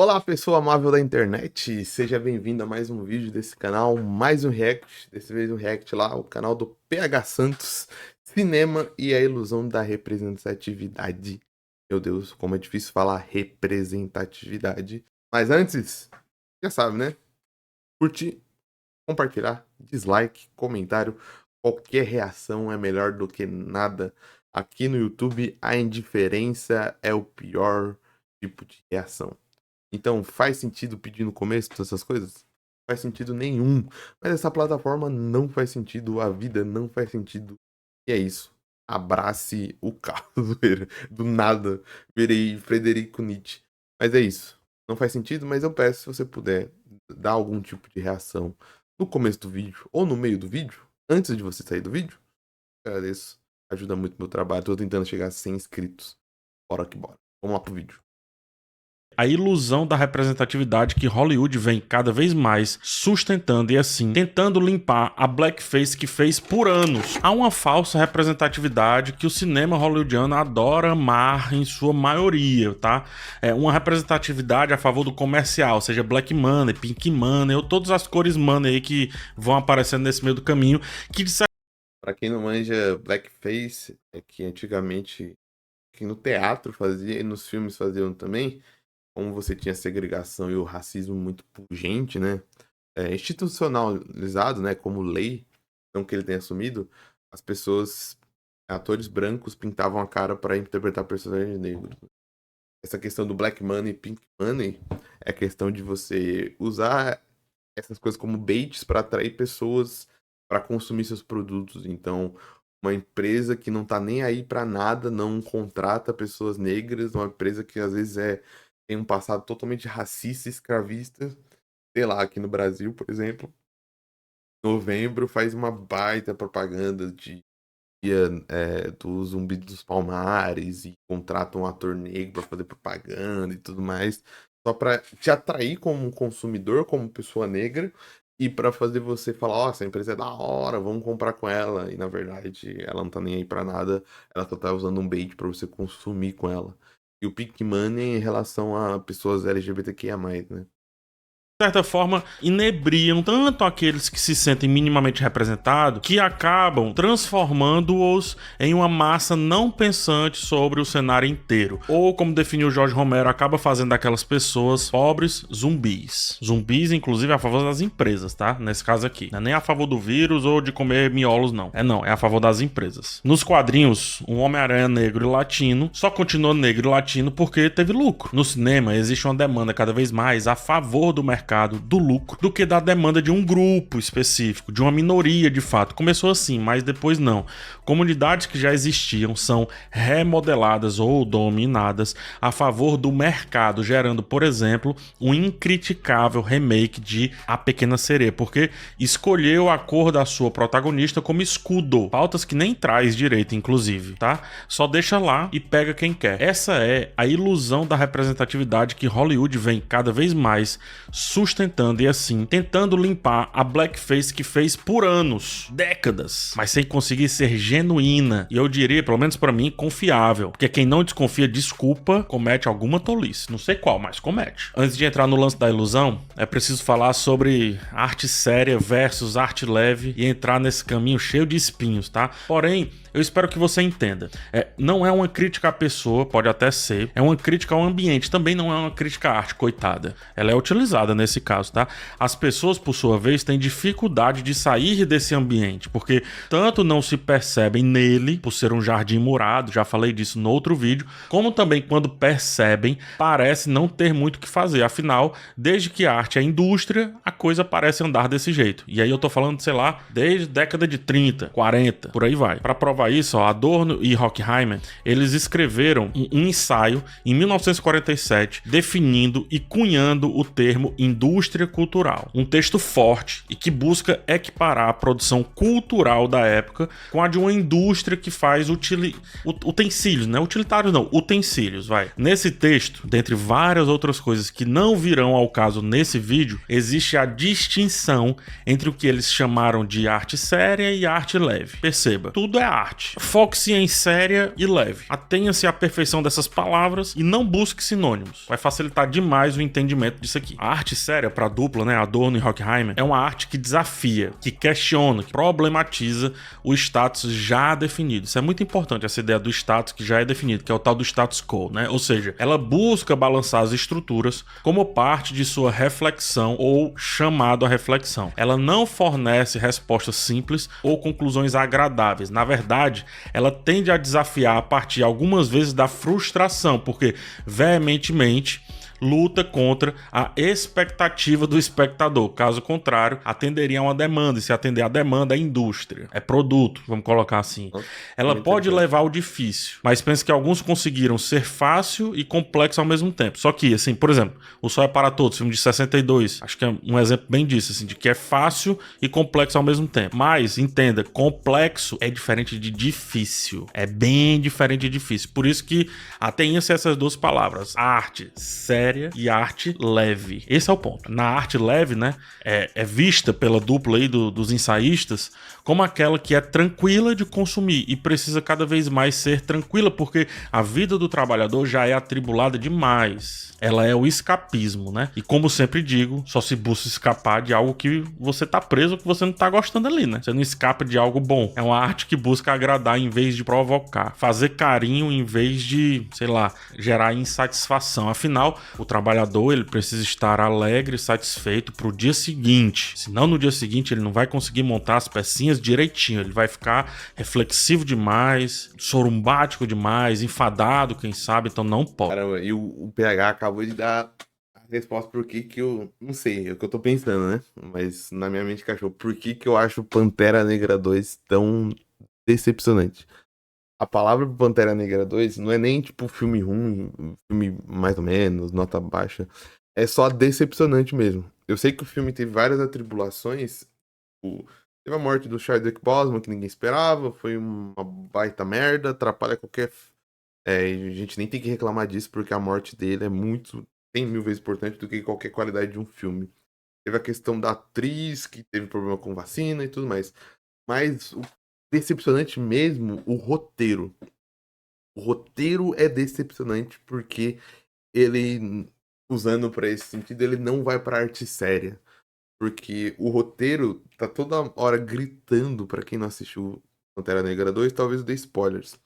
Olá, pessoa amável da internet, seja bem-vindo a mais um vídeo desse canal, mais um react, dessa vez um react lá, o canal do PH Santos, Cinema e a Ilusão da Representatividade. Meu Deus, como é difícil falar representatividade. Mas antes, já sabe, né? Curtir, compartilhar, dislike, comentário, qualquer reação é melhor do que nada. Aqui no YouTube, a indiferença é o pior tipo de reação. Então, faz sentido pedir no começo todas essas coisas? Faz sentido nenhum. Mas essa plataforma não faz sentido, a vida não faz sentido. E é isso. Abrace o caos. Do nada, virei Frederico Nietzsche. Mas é isso. Não faz sentido, mas eu peço, se você puder, dar algum tipo de reação no começo do vídeo ou no meio do vídeo, antes de você sair do vídeo. Agradeço. Ajuda muito no meu trabalho. Tô tentando chegar a 100 inscritos. Bora que bora. Vamos lá pro vídeo. A ilusão da representatividade que Hollywood vem cada vez mais sustentando e assim tentando limpar a blackface que fez por anos. Há uma falsa representatividade que o cinema hollywoodiano adora amar em sua maioria, tá? É uma representatividade a favor do comercial, seja black money, pink money ou todas as cores money aí que vão aparecendo nesse meio do caminho, que de Pra quem não manja, blackface é que antigamente que no teatro fazia e nos filmes faziam também, como você tinha a segregação e o racismo muito pungente, né? Institucionalizado, né? Como lei, não que ele tenha assumido, as pessoas, atores brancos, pintavam a cara para interpretar personagens negros. Essa questão do black money e pink money é a questão de você usar essas coisas como baits para atrair pessoas para consumir seus produtos. Então, uma empresa que não tá nem aí para nada, não contrata pessoas negras, uma empresa que às vezes tem um passado totalmente racista, escravista, sei lá, aqui no Brasil, por exemplo, Novembro faz uma baita propaganda de do Zumbi dos Palmares e contrata um ator negro para fazer propaganda e tudo mais, só para te atrair como um consumidor, como pessoa negra, e para fazer você falar, ó, essa empresa é da hora, vamos comprar com ela. E na verdade, ela não tá nem aí para nada, ela só tá usando um bait para você consumir com ela. E o Pink Money em relação a pessoas LGBTQIA+, né? de certa forma, inebriam tanto aqueles que se sentem minimamente representados que acabam transformando-os em uma massa não pensante sobre o cenário inteiro. Ou, como definiu Jorge Romero, acaba fazendo daquelas pessoas pobres zumbis. Zumbis, inclusive, a favor das empresas, tá? Nesse caso aqui. Não é nem a favor do vírus ou de comer miolos, não. É a favor das empresas. Nos quadrinhos, um Homem-Aranha negro e latino só continuou negro e latino porque teve lucro. No cinema, existe uma demanda cada vez mais a favor do mercado do lucro do que da demanda de um grupo específico, de uma minoria de fato. Começou assim, mas depois não. Comunidades que já existiam são remodeladas ou dominadas a favor do mercado, gerando, por exemplo, um incriticável remake de A Pequena Sereia, porque escolheu a cor da sua protagonista como escudo, pautas que nem traz direito, inclusive, tá? Só deixa lá e pega quem quer. Essa é a ilusão da representatividade que Hollywood vem cada vez mais sustentando e assim tentando limpar a blackface que fez por anos, décadas, mas sem conseguir ser genuína e eu diria, pelo menos pra mim, confiável, porque quem não desconfia, desculpa, comete alguma tolice, não sei qual, mas comete. Antes de entrar no lance da ilusão, é preciso falar sobre arte séria versus arte leve e entrar nesse caminho cheio de espinhos, tá? Porém, eu espero que você entenda. Não é uma crítica à pessoa, pode até ser. É uma crítica ao ambiente, também não é uma crítica à arte, coitada. Ela é utilizada nesse caso, tá? As pessoas, por sua vez, têm dificuldade de sair desse ambiente, porque tanto não se percebem nele, por ser um jardim murado, já falei disso no outro vídeo, como também quando percebem, parece não ter muito o que fazer. Afinal, desde que a arte é indústria, a coisa parece andar desse jeito. E aí eu tô falando, sei lá, desde década de 30, 40, por aí vai. Pra provar isso, ó, Adorno e Horkheimer, eles escreveram um ensaio em 1947 definindo e cunhando o termo indústria cultural. Um texto forte e que busca equiparar a produção cultural da época com a de uma indústria que faz utensílios, né? Utilitários não, utensílios, vai. Nesse texto, dentre várias outras coisas que não virão ao caso nesse vídeo, existe a distinção entre o que eles chamaram de arte séria e arte leve. Perceba, tudo é arte. arte. Foque-se em séria e leve. Atenha-se à perfeição dessas palavras e não busque sinônimos. Vai facilitar demais o entendimento disso aqui. A arte séria para a dupla, né, Adorno e Horkheimer, é uma arte que desafia, que questiona, que problematiza o status já definido. Isso é muito importante, essa ideia do status que já é definido, que é o tal do status quo, né? Ou seja, ela busca balançar as estruturas como parte de sua reflexão ou chamado à reflexão. Ela não fornece respostas simples ou conclusões agradáveis. Na verdade, ela tende a desafiar a partir algumas vezes da frustração, porque veementemente luta contra a expectativa do espectador. Caso contrário, atenderia a uma demanda, e se atender a demanda é indústria, é produto, vamos colocar assim. Ela pode levar ao difícil, mas penso que alguns conseguiram ser fácil e complexo ao mesmo tempo. Só que, assim, por exemplo, O Sol é para Todos, filme de 62, acho que é um exemplo bem disso, assim, de que é fácil e complexo ao mesmo tempo. Mas, entenda, complexo é diferente de difícil. É bem diferente de difícil. Por isso que atenha-se essas duas palavras, arte séria e arte leve. Esse é o ponto. Na arte leve, né, é vista pela dupla aí dos ensaístas como aquela que é tranquila de consumir e precisa cada vez mais ser tranquila, porque a vida do trabalhador já é atribulada demais. Ela é o escapismo, né? E como sempre digo, só se busca escapar de algo que você tá preso ou que você não tá gostando ali, né? Você não escapa de algo bom. É uma arte que busca agradar em vez de provocar. Fazer carinho em vez de, sei lá, gerar insatisfação. Afinal, o trabalhador, ele precisa estar alegre e satisfeito pro dia seguinte. Senão, no dia seguinte, ele não vai conseguir montar as pecinhas direitinho. Ele vai ficar reflexivo demais, sorumbático demais, enfadado, quem sabe, então não pode. Caramba, e o PH acabou de dar a resposta por que eu... Não sei, é o que eu tô pensando, né? Mas na minha mente cachorro, por que eu acho Pantera Negra 2 tão decepcionante? A palavra Pantera Negra 2 não é nem tipo filme ruim, filme mais ou menos, nota baixa. É só decepcionante mesmo. Eu sei que o filme teve várias atribulações. Teve a morte do Chadwick Boseman, que ninguém esperava. Foi uma baita merda, atrapalha qualquer... a gente nem tem que reclamar disso, porque a morte dele é muito, 100 mil vezes importante do que qualquer qualidade de um filme. Teve a questão da atriz, que teve problema com vacina e tudo mais. Mas o decepcionante mesmo, o roteiro. O roteiro é decepcionante porque ele, usando pra esse sentido, ele não vai pra arte séria. Porque o roteiro tá toda hora gritando, pra quem não assistiu Pantera Negra 2, talvez eu dê spoilers.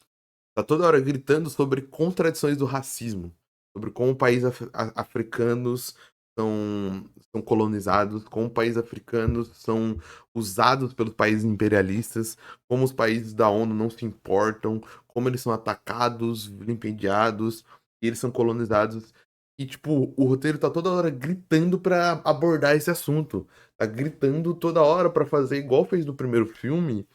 Tá toda hora gritando sobre contradições do racismo. Sobre como países africanos são colonizados, como países africanos são usados pelos países imperialistas, como os países da ONU não se importam, como eles são atacados, vilipendiados, e eles são colonizados. E, tipo, o roteiro tá toda hora gritando pra abordar esse assunto. Tá gritando toda hora pra fazer igual fez no primeiro filme,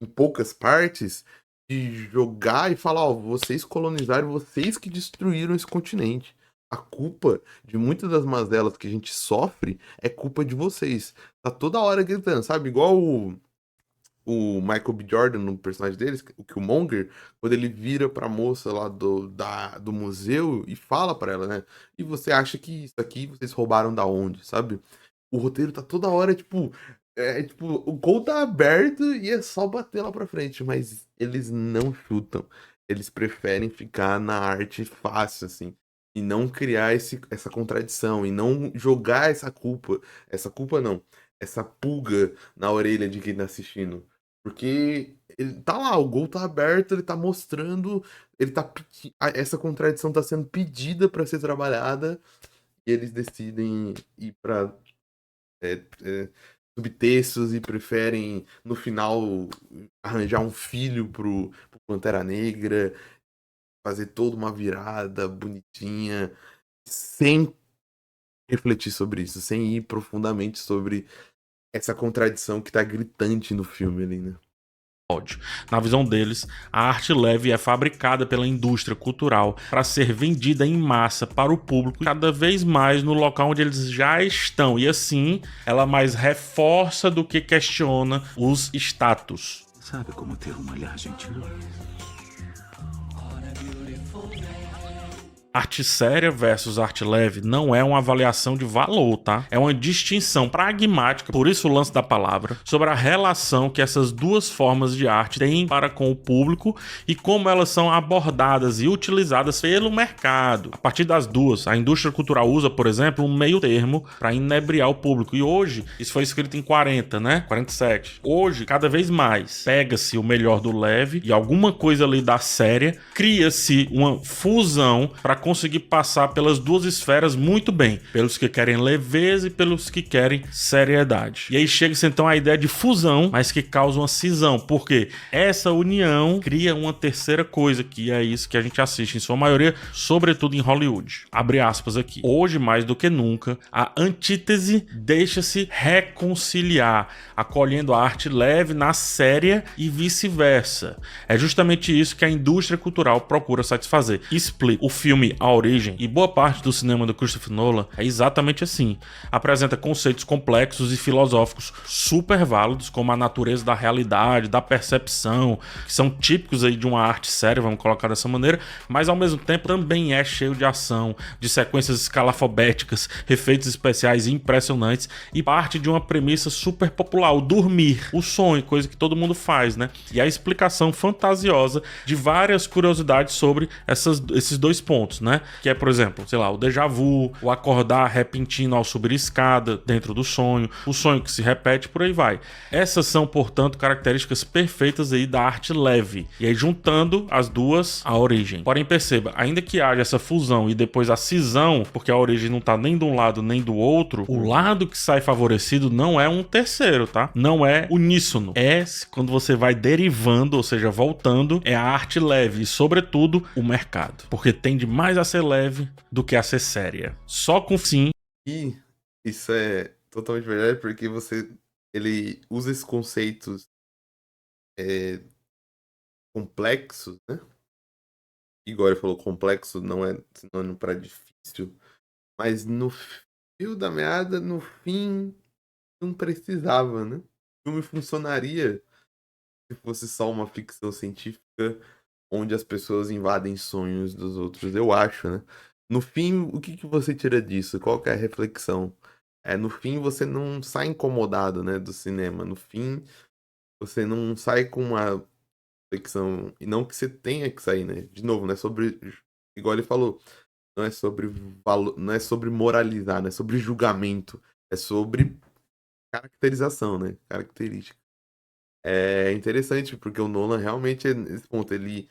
em poucas partes, de jogar e falar, ó, vocês colonizaram, vocês que destruíram esse continente. A culpa de muitas das mazelas que a gente sofre é culpa de vocês. Tá toda hora gritando, sabe? Igual o Michael B. Jordan, no personagem deles, o Killmonger, quando ele vira pra moça lá do museu e fala pra ela, né? E você acha que isso aqui vocês roubaram da onde, sabe? O roteiro tá toda hora, tipo... tipo, o gol tá aberto e é só bater lá pra frente, mas eles não chutam. Eles preferem ficar na arte fácil, assim, e não criar essa contradição, e não jogar essa culpa não, essa pulga na orelha de quem tá assistindo. Porque ele tá lá, o gol tá aberto, ele tá mostrando, essa contradição tá sendo pedida pra ser trabalhada, e eles decidem ir pra... subtextos e preferem, no final, arranjar um filho pro Pantera Negra, fazer toda uma virada bonitinha, sem refletir sobre isso, sem ir profundamente sobre essa contradição que tá gritante no filme ali, né? Na visão deles, a arte leve é fabricada pela indústria cultural para ser vendida em massa para o público cada vez mais no local onde eles já estão, e assim ela mais reforça do que questiona os status. Sabe como ter um olhar gentil? Arte séria versus arte leve não é uma avaliação de valor, tá? É uma distinção pragmática, por isso o lance da palavra, sobre a relação que essas duas formas de arte têm para com o público e como elas são abordadas e utilizadas pelo mercado. A partir das duas, a indústria cultural usa, por exemplo, um meio termo para inebriar o público. E hoje, isso foi escrito em 40, né? 47. Hoje, cada vez mais, pega-se o melhor do leve e alguma coisa ali da séria, cria-se uma fusão para conseguir passar pelas duas esferas muito bem, pelos que querem leveza e pelos que querem seriedade. E aí chega-se então a ideia de fusão, mas que causa uma cisão, porque essa união cria uma terceira coisa, que é isso que a gente assiste em sua maioria, sobretudo em Hollywood. Abre aspas aqui. Hoje, mais do que nunca, a antítese deixa-se reconciliar, acolhendo a arte leve na séria e vice-versa. É justamente isso que a indústria cultural procura satisfazer. Explica. O filme A Origem e boa parte do cinema do Christopher Nolan é exatamente assim. Apresenta conceitos complexos e filosóficos super válidos, como a natureza da realidade, da percepção, que são típicos aí de uma arte séria, vamos colocar dessa maneira, mas ao mesmo tempo também é cheio de ação, de sequências escalafobéticas, efeitos especiais impressionantes e parte de uma premissa super popular, o dormir, o sonho, coisa que todo mundo faz, né? E a explicação fantasiosa de várias curiosidades sobre esses dois pontos, né? Que é, por exemplo, sei lá, o déjà vu, o acordar repentino ao subir escada dentro do sonho, o sonho que se repete, por aí vai. Essas são, portanto, características perfeitas aí da arte leve. E aí, juntando as duas, A Origem. Porém, perceba, ainda que haja essa fusão e depois a cisão, porque A Origem não tá nem de um lado nem do outro, o lado que sai favorecido não é um terceiro, tá? Não é uníssono. É quando você vai derivando, ou seja, voltando, é a arte leve e, sobretudo, o mercado. Porque tende mais a ser leve do que a ser séria. Só com sim. E isso é totalmente verdade, porque ele usa esses conceitos complexos, né? Igual ele falou, complexo não é sinônimo para difícil, mas no fio da meada, no fim, não precisava, né? O filme funcionaria se fosse só uma ficção científica onde as pessoas invadem sonhos dos outros, eu acho, né? No fim, o que você tira disso? Qual que é a reflexão? No fim, você não sai incomodado, né, do cinema. No fim, você não sai com uma reflexão. E não que você tenha que sair, né? De novo, não é sobre... Igual ele falou, não é sobre valor, não é sobre moralizar, não é sobre julgamento. É sobre caracterização, né? Característica. É interessante, porque o Nolan realmente, nesse ponto, ele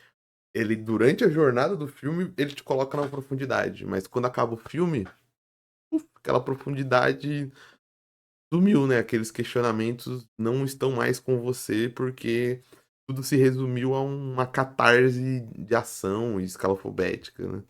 durante a jornada do filme, ele te coloca na profundidade. Mas quando acaba o filme, aquela profundidade sumiu, né? Aqueles questionamentos não estão mais com você, porque tudo se resumiu a uma catarse de ação e escalafobética, né?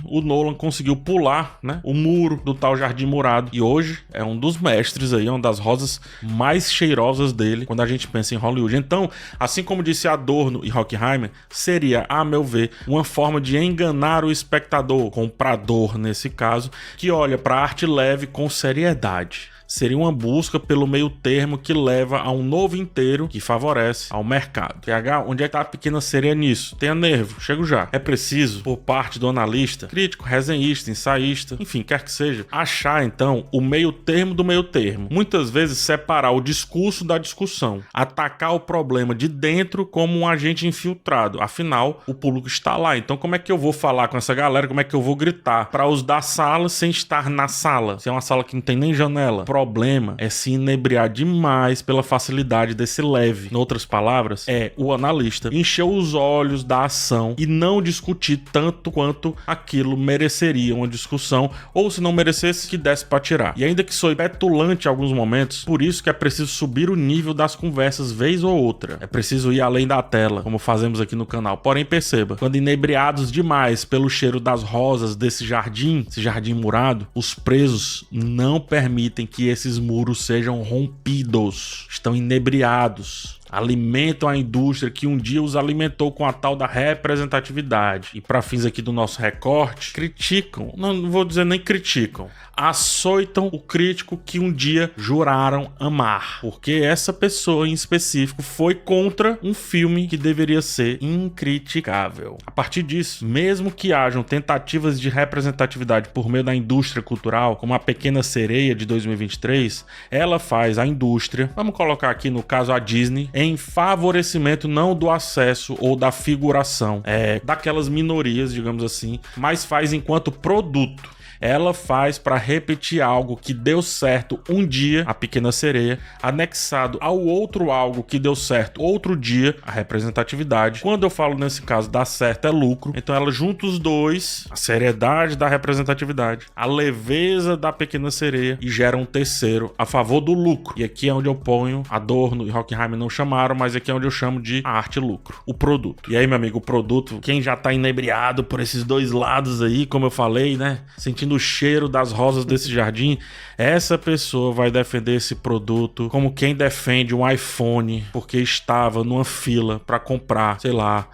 O Nolan conseguiu pular, né, o muro do tal Jardim Murado e hoje é um dos mestres aí, uma das rosas mais cheirosas dele quando a gente pensa em Hollywood. Então, assim como disse Adorno e Horkheimer, seria, a meu ver, uma forma de enganar o espectador, comprador nesse caso, que olha para a arte leve com seriedade. Seria uma busca pelo meio termo que leva a um novo inteiro que favorece ao mercado. PH, onde é que tá a pequena sereia nisso? Tenha nervo, chego já. É preciso, por parte do analista, crítico, resenhista, ensaísta, enfim, quer que seja, achar então o meio termo do meio termo. Muitas vezes separar o discurso da discussão, atacar o problema de dentro como um agente infiltrado. Afinal, o público está lá. Então como é que eu vou falar com essa galera? Como é que eu vou gritar para os da sala sem estar na sala? Se é uma sala que não tem nem janela. O problema é se inebriar demais pela facilidade desse leve. Em outras palavras, é o analista encher os olhos da ação e não discutir tanto quanto aquilo mereceria uma discussão, ou se não merecesse, que desse para tirar. E ainda que soe petulante em alguns momentos, por isso que é preciso subir o nível das conversas vez ou outra. É preciso ir além da tela, como fazemos aqui no canal. Porém, perceba, quando inebriados demais pelo cheiro das rosas desse jardim, esse jardim murado, os presos não permitem que esses muros sejam rompidos. Estão inebriados. alimentam a indústria que um dia os alimentou com a tal da representatividade. E para fins aqui do nosso recorte, criticam, não vou dizer nem criticam, açoitam o crítico que um dia juraram amar, porque essa pessoa em específico foi contra um filme que deveria ser incriticável. A partir disso, mesmo que hajam tentativas de representatividade por meio da indústria cultural, como A Pequena Sereia de 2023, ela faz a indústria, vamos colocar aqui no caso a Disney, em favorecimento não do acesso ou da figuração daquelas minorias, digamos assim, mas faz enquanto produto. Ela faz para repetir algo que deu certo um dia, A Pequena Sereia, anexado ao outro algo que deu certo outro dia, a representatividade. Quando eu falo nesse caso dar certo é lucro, então ela junta os dois, a seriedade da representatividade, a leveza da Pequena Sereia, e gera um terceiro a favor do lucro. E aqui é onde eu ponho, Adorno e Horkheimer não chamaram, mas aqui é onde eu chamo de arte lucro, o produto. E aí, meu amigo, o produto, quem já tá inebriado por esses dois lados aí, como eu falei, né, sentindo o cheiro das rosas desse jardim, essa pessoa vai defender esse produto como quem defende um iPhone porque estava numa fila para comprar, sei lá,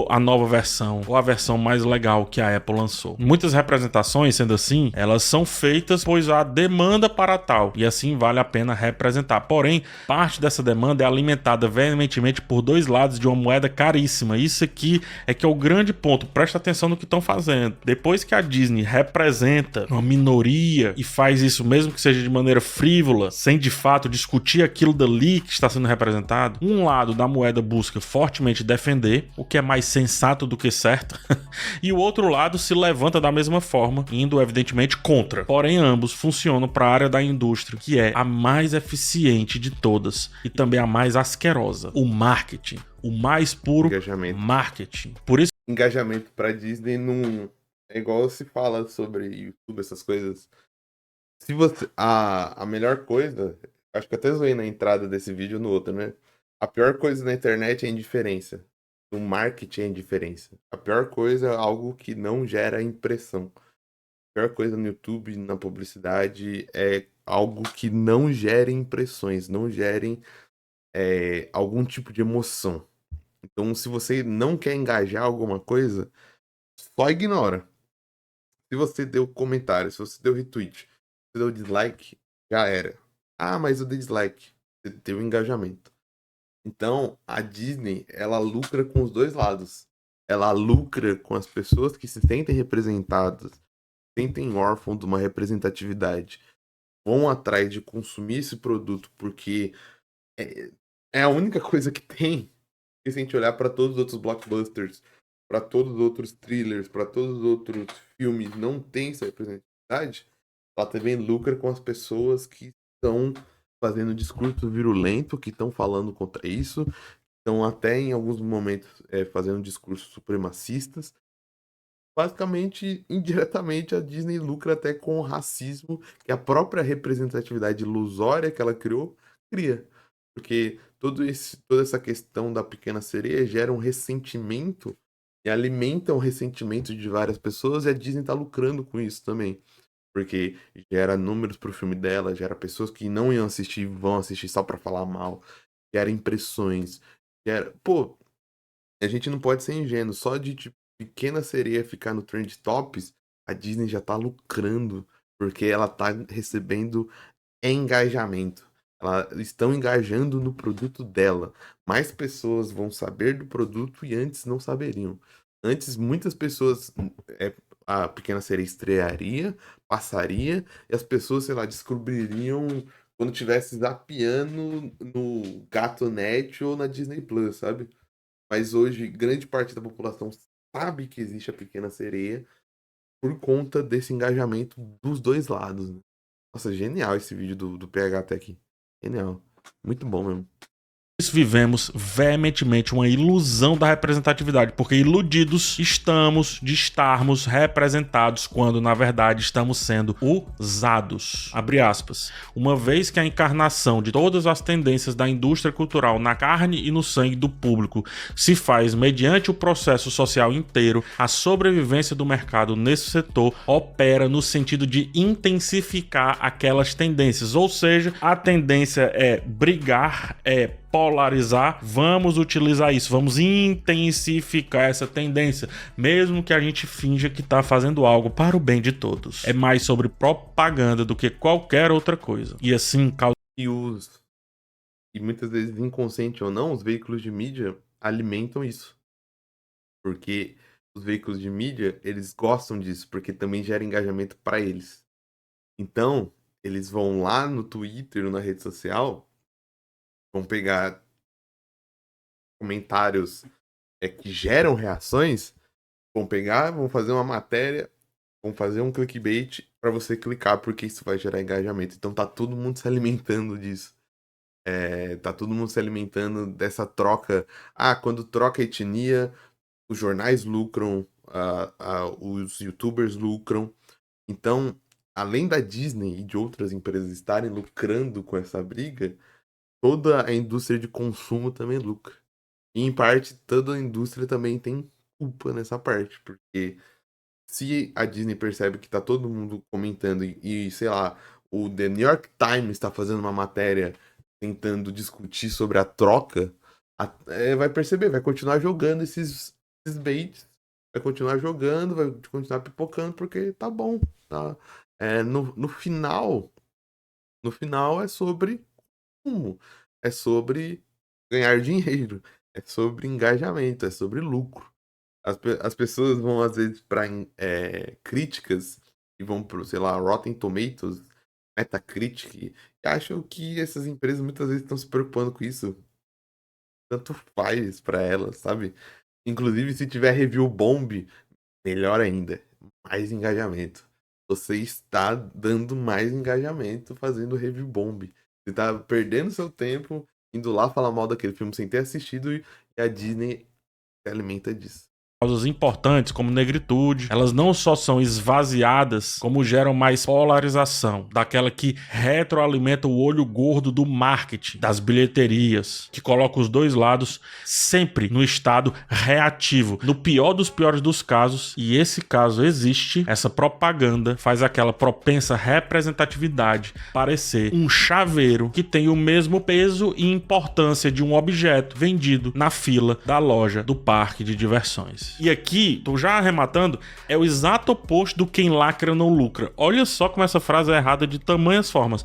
a nova versão ou a versão mais legal que a Apple lançou. Muitas representações, sendo assim, elas são feitas pois há demanda para tal, e assim vale a pena representar. Porém, parte dessa demanda é alimentada veementemente por dois lados de uma moeda caríssima. Isso aqui é que é o grande ponto. Presta atenção no que estão fazendo. Depois que a Disney representa uma minoria e faz isso mesmo que seja de maneira frívola, sem de fato discutir aquilo dali que está sendo representado, um lado da moeda busca fortemente defender, o que é mais sensato do que certo, e o outro lado se levanta da mesma forma, indo evidentemente contra. Porém, ambos funcionam para a área da indústria, que é a mais eficiente de todas e também a mais asquerosa, o marketing, o mais puro marketing. Por isso, engajamento para Disney não é igual se fala sobre YouTube, essas coisas. Se você. A melhor coisa. Acho que até zoei na entrada desse vídeo no outro, né? A pior coisa na internet é a indiferença. No marketing é a indiferença. A pior coisa é algo que não gera impressão. A pior coisa no YouTube, na publicidade, é algo que não gere impressões, não gerem algum tipo de emoção. Então, se você não quer engajar alguma coisa, só ignora. Se você deu comentário, se você deu retweet, se você deu dislike, já era. Ah, mas eu dei dislike. Você teve engajamento. Então, a Disney, ela lucra com os dois lados. Ela lucra com as pessoas que se sentem representadas, sentem órfãos de uma representatividade, vão atrás de consumir esse produto porque é a única coisa que tem. E se a gente olhar para todos os outros blockbusters, para todos os outros thrillers, para todos os outros filmes, não tem essa representatividade, ela também lucra com as pessoas que estão fazendo discurso virulento, que estão falando contra isso, estão até em alguns momentos fazendo discursos supremacistas. Basicamente, indiretamente, a Disney lucra até com o racismo que a própria representatividade ilusória que ela criou, cria. Porque toda essa questão da Pequena Sereia gera um ressentimento e alimenta o ressentimento de várias pessoas, e a Disney tá lucrando com isso também. Porque gera números pro filme dela, gera pessoas que não iam assistir, vão assistir só pra falar mal, gera impressões, gera... Pô, a gente não pode ser ingênuo, só de tipo, Pequena Sereia ficar no Trend Tops, a Disney já tá lucrando, porque ela tá recebendo engajamento. Elas estão engajando no produto dela. Mais pessoas vão saber do produto e antes não saberiam. Antes, muitas pessoas... a Pequena Sereia estrearia, passaria, e as pessoas, sei lá, descobririam quando tivesse zapeando no Gato.net ou na Disney Plus, sabe? Mas hoje, grande parte da população sabe que existe a Pequena Sereia por conta desse engajamento dos dois lados. Né? Nossa, genial esse vídeo do PH até aqui. Genial. Muito bom mesmo. Vivemos veementemente uma ilusão da representatividade, porque iludidos estamos de estarmos representados quando na verdade estamos sendo usados. Abre aspas. Uma vez que a encarnação de todas as tendências da indústria cultural na carne e no sangue do público se faz mediante o processo social inteiro, a sobrevivência do mercado nesse setor opera no sentido de intensificar aquelas tendências, ou seja, a tendência é brigar, polarizar, vamos utilizar isso, vamos intensificar essa tendência, mesmo que a gente finja que tá fazendo algo para o bem de todos. É mais sobre propaganda do que qualquer outra coisa. E assim, e muitas vezes, inconsciente ou não, os veículos de mídia alimentam isso. Porque os veículos de mídia, eles gostam disso, porque também gera engajamento para eles. Então, eles vão lá no Twitter ou na rede social, vão pegar comentários que geram reações, vão pegar, vão fazer uma matéria, vão fazer um clickbait para você clicar, porque isso vai gerar engajamento. Então tá todo mundo se alimentando disso. Tá todo mundo se alimentando dessa troca. Quando troca etnia, os jornais lucram, os youtubers lucram. Então, além da Disney e de outras empresas estarem lucrando com essa briga, toda a indústria de consumo também lucra. E, em parte, toda a indústria também tem culpa nessa parte, porque se a Disney percebe que tá todo mundo comentando e sei lá, o The New York Times está fazendo uma matéria tentando discutir sobre a troca, vai perceber, vai continuar jogando esses baits, vai continuar jogando, vai continuar pipocando, porque tá bom. Tá? No final é sobre como? É sobre ganhar dinheiro, é sobre engajamento, é sobre lucro. As pessoas vão, às vezes, para críticas e vão pro, sei lá, Rotten Tomatoes, Metacritic, e acham que essas empresas muitas vezes estão se preocupando com isso. Tanto faz para elas, sabe? Inclusive, se tiver review bomb, melhor ainda, mais engajamento. Você está dando mais engajamento fazendo review bomb. Você está perdendo seu tempo indo lá falar mal daquele filme sem ter assistido e a Disney se alimenta disso. Causas importantes como negritude, elas não só são esvaziadas, como geram mais polarização, daquela que retroalimenta o olho gordo do marketing, das bilheterias, que coloca os dois lados sempre no estado reativo, no pior dos piores dos casos, e esse caso existe, essa propaganda faz aquela propensa representatividade parecer um chaveiro que tem o mesmo peso e importância de um objeto vendido na fila da loja do parque de diversões. E aqui, tô já arrematando, é o exato oposto do quem lacra não lucra. Olha só como essa frase é errada de tamanhas formas.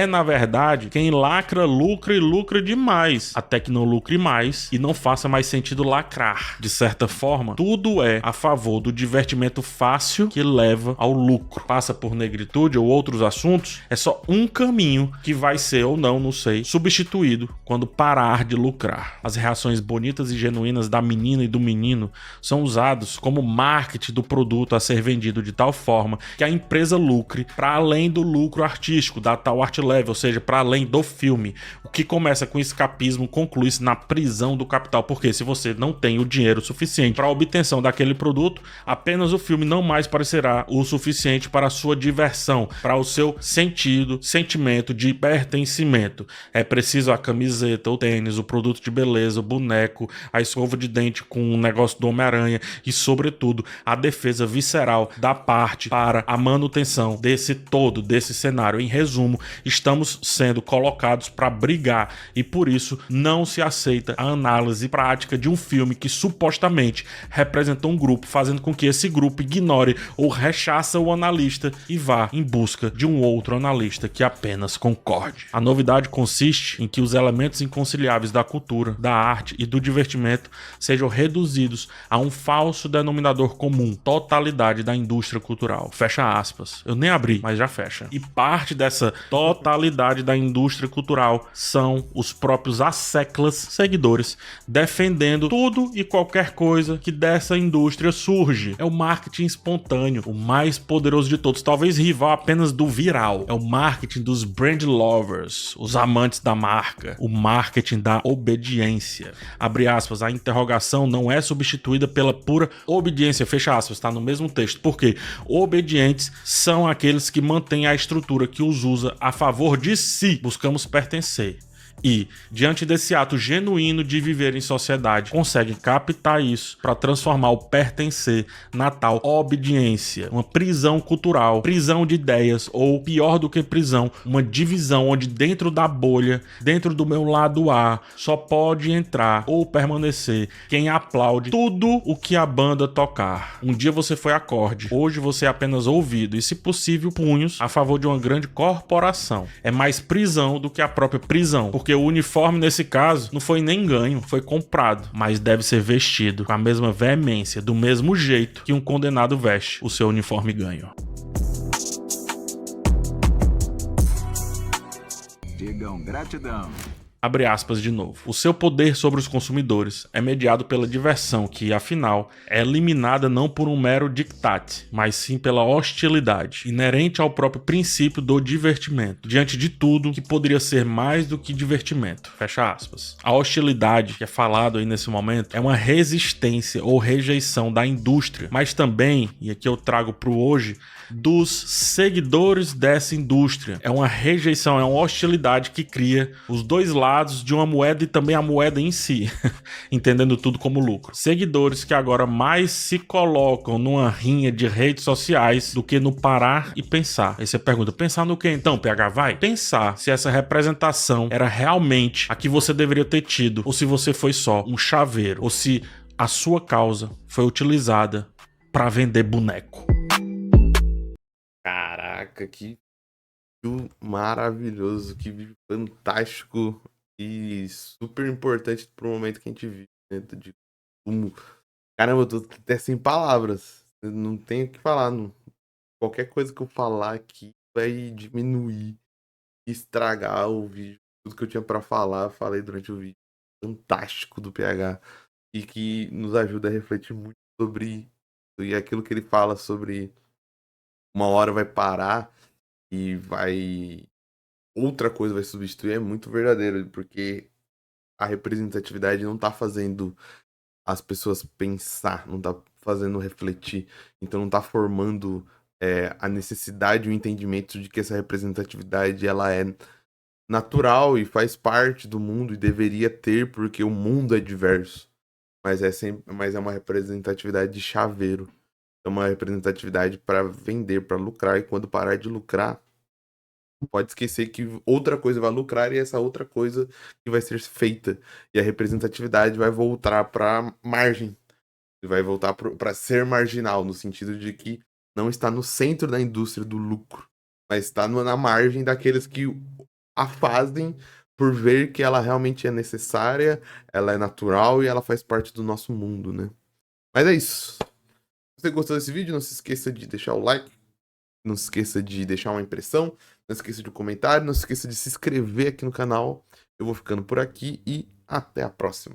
Na verdade, quem lacra lucra e lucra demais, até que não lucre mais e não faça mais sentido lacrar. De certa forma, tudo é a favor do divertimento fácil que leva ao lucro. Passa por negritude ou outros assuntos, é só um caminho que vai ser ou não sei, substituído quando parar de lucrar. As reações bonitas e genuínas da menina e do menino são usados como marketing do produto a ser vendido de tal forma que a empresa lucre para além do lucro artístico, da tal art level, ou seja, para além do filme. O que começa com escapismo conclui-se na prisão do capital, porque se você não tem o dinheiro suficiente para a obtenção daquele produto, apenas o filme não mais parecerá o suficiente para a sua diversão, para o seu sentimento de pertencimento. É preciso a camiseta, o tênis, o produto de beleza, o boneco, a escova de dente com o negócio do Homem-Aranha e, sobretudo, a defesa visceral da parte para a manutenção desse cenário. Em resumo, estamos sendo colocados para brigar e, por isso, não se aceita a análise prática de um filme que supostamente representa um grupo, fazendo com que esse grupo ignore ou rechaça o analista e vá em busca de um outro analista que apenas concorde. A novidade consiste em que os elementos inconciliáveis da cultura, da arte e do divertimento sejam reduzidos a um falso denominador comum, totalidade da indústria cultural. Fecha aspas. Eu nem abri, mas já fecha. E parte dessa totalidade da indústria cultural são os próprios asseclas seguidores defendendo tudo e qualquer coisa que dessa indústria surge. É o marketing espontâneo, o mais poderoso de todos, talvez rival apenas do viral. É o marketing dos brand lovers, os amantes da marca, o marketing da obediência. Abre aspas, a interrogação não é substituída pela pura obediência, fecha aspas, está no mesmo texto, porque obedientes são aqueles que mantêm a estrutura que os usa a favor de si. Buscamos pertencer. e, diante desse ato genuíno de viver em sociedade, conseguem captar isso para transformar o pertencer na tal obediência, uma prisão cultural, prisão de ideias, ou pior do que prisão, uma divisão onde dentro da bolha, dentro do meu lado A, só pode entrar ou permanecer quem aplaude tudo o que a banda tocar. Um dia você foi acorde, hoje você é apenas ouvido e, se possível, punhos a favor de uma grande corporação. É mais prisão do que a própria prisão, porque o uniforme nesse caso não foi nem ganho, foi comprado, mas deve ser vestido com a mesma veemência, do mesmo jeito que um condenado veste o seu uniforme ganho. Digam gratidão. Abre aspas de novo. O seu poder sobre os consumidores é mediado pela diversão que, afinal, é eliminada não por um mero diktat, mas sim pela hostilidade, inerente ao próprio princípio do divertimento, diante de tudo que poderia ser mais do que divertimento. Fecha aspas. A hostilidade, que é falado aí nesse momento, é uma resistência ou rejeição da indústria, mas também, e aqui eu trago para o hoje, dos seguidores dessa indústria. É uma rejeição, é uma hostilidade que cria os dois lados de uma moeda e também a moeda em si, entendendo tudo como lucro. Seguidores que agora mais se colocam numa rinha de redes sociais do que no parar e pensar. Aí você pergunta, pensar no que então, PH? Vai? Pensar se essa representação era realmente a que você deveria ter tido, ou se você foi só um chaveiro, ou se a sua causa foi utilizada para vender boneco. Caraca, que vídeo maravilhoso, que vídeo fantástico e super importante pro momento que a gente vive, né? De como... Caramba, eu tô até sem palavras. Eu não tenho o que falar. Não... Qualquer coisa que eu falar aqui vai diminuir, estragar o vídeo. Tudo que eu tinha pra falar, eu falei durante o vídeo. Fantástico do PH. E que nos ajuda a refletir muito sobre isso. E aquilo que ele fala sobre uma hora vai parar e vai... outra coisa vai substituir, é muito verdadeiro, porque a representatividade não tá fazendo as pessoas pensar, não tá fazendo refletir, então não tá formando a necessidade e o entendimento de que essa representatividade ela é natural e faz parte do mundo e deveria ter, porque o mundo é diverso, mas é uma representatividade de chaveiro, é uma representatividade para vender, para lucrar, e quando parar de lucrar, pode esquecer que outra coisa vai lucrar e essa outra coisa que vai ser feita. E a representatividade vai voltar para margem. Vai voltar para ser marginal, no sentido de que não está no centro da indústria do lucro, mas está na margem daqueles que a fazem por ver que ela realmente é necessária, ela é natural e ela faz parte do nosso mundo, né? Mas é isso. Se você gostou desse vídeo, não se esqueça de deixar o like, não se esqueça de deixar uma impressão, não se esqueça de comentário, não se esqueça de se inscrever aqui no canal. Eu vou ficando por aqui e até a próxima.